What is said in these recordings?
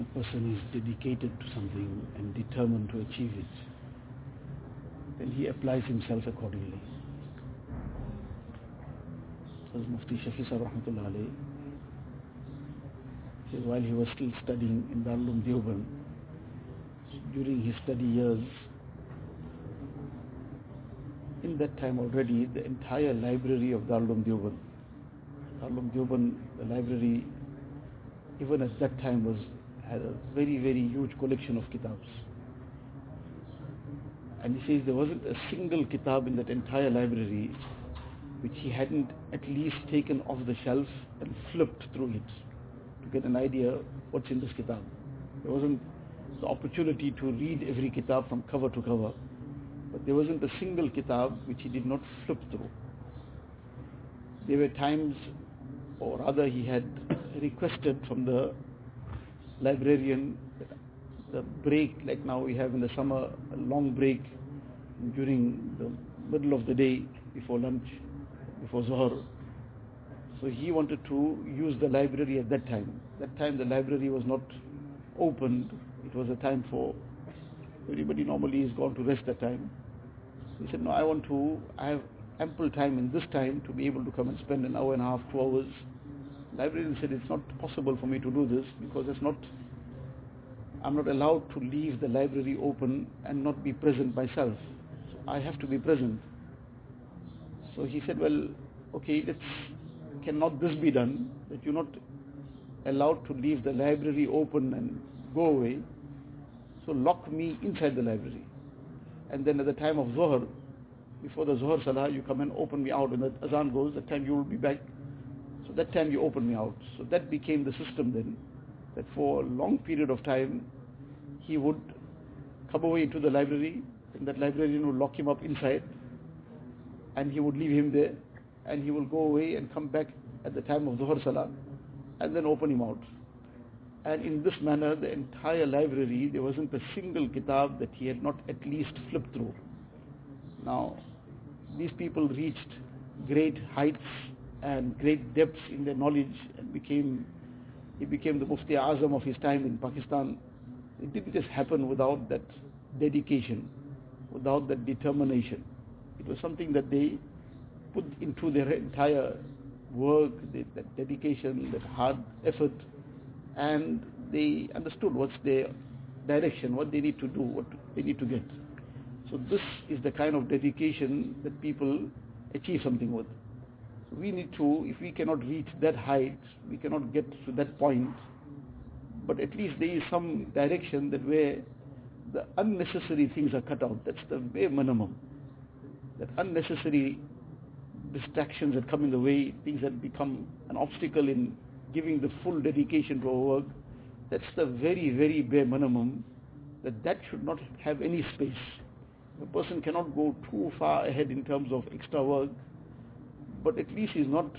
a person is dedicated to something and determined to achieve it, then he applies himself accordingly. As Mufti Shafi Sahib Rahmatullah Alayhi says, while he was still studying in Darul Deoband, during his study years, in that time already, the entire library of Darul Deoband, the library, even at that time, had a very, very huge collection of kitabs. And he says there wasn't a single kitab in that entire library which he hadn't at least taken off the shelf and flipped through it to get an idea what's in this kitab. There wasn't the opportunity to read every kitab from cover to cover, but there wasn't a single kitab which he did not flip through. There were times, or rather he had requested from the librarian that the break, like now we have in the summer, a long break during the middle of the day before lunch, before Zuhr. So he wanted to use the library at that time. That time the library was not opened. It was a time for everybody normally is gone to rest that time. He said, no, I have ample time in this time to be able to come and spend an hour and a half, 2 hours. The librarian said, it's not possible for me to do this because I'm not allowed to leave the library open and not be present myself. So I have to be present. So he said, well, okay, cannot this be done, that you're not allowed to leave the library open and go away, so lock me inside the library. And then at the time of Zuhr, before the Zuhr Salah, you come and open me out. When the Azan goes, that time you will be back. So that time you open me out. So that became the system then, that for a long period of time, he would come away into the library, and that librarian would lock him up inside, and he would leave him there, and he will go away and come back at the time of Dhuhr Salah, and then open him out. And in this manner, the entire library, there wasn't a single kitab that he had not at least flipped through. Now, these people reached great heights and great depths in their knowledge, and he became the Mufti Azam of his time in Pakistan. It didn't just happen without that dedication, without that determination. It was something that they put into their entire work, that dedication, that hard effort, and they understood what's their direction, what they need to do, what they need to get. So this is the kind of dedication that people achieve something with. So we need to, if we cannot reach that height, we cannot get to that point, but at least there is some direction that where the unnecessary things are cut out. That's the bare minimum. That unnecessary distractions that come in the way, things that become an obstacle in giving the full dedication to our work, that's the very, very bare minimum, that should not have any space. A person cannot go too far ahead in terms of extra work, but at least he's not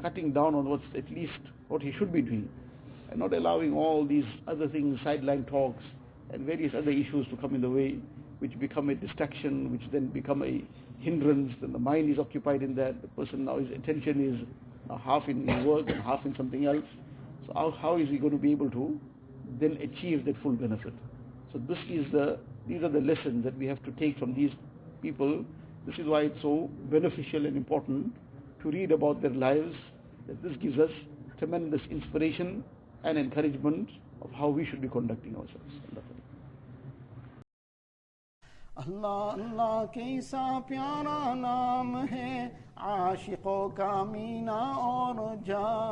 cutting down on what's at least what he should be doing, and not allowing all these other things, sideline talks and various other issues to come in the way, which become a distraction, which then become a hindrance, and the mind is occupied in that. The person now, his attention is half in his work and half in something else. So how is he going to be able to then achieve that full benefit? So these are the lessons that we have to take from these people. This is why it's so beneficial and important to read about their lives, that this gives us tremendous inspiration and encouragement of how we should be conducting ourselves. अल्लाह अल्लाह कैसा प्यारा नाम है आशिकों का मीना और जा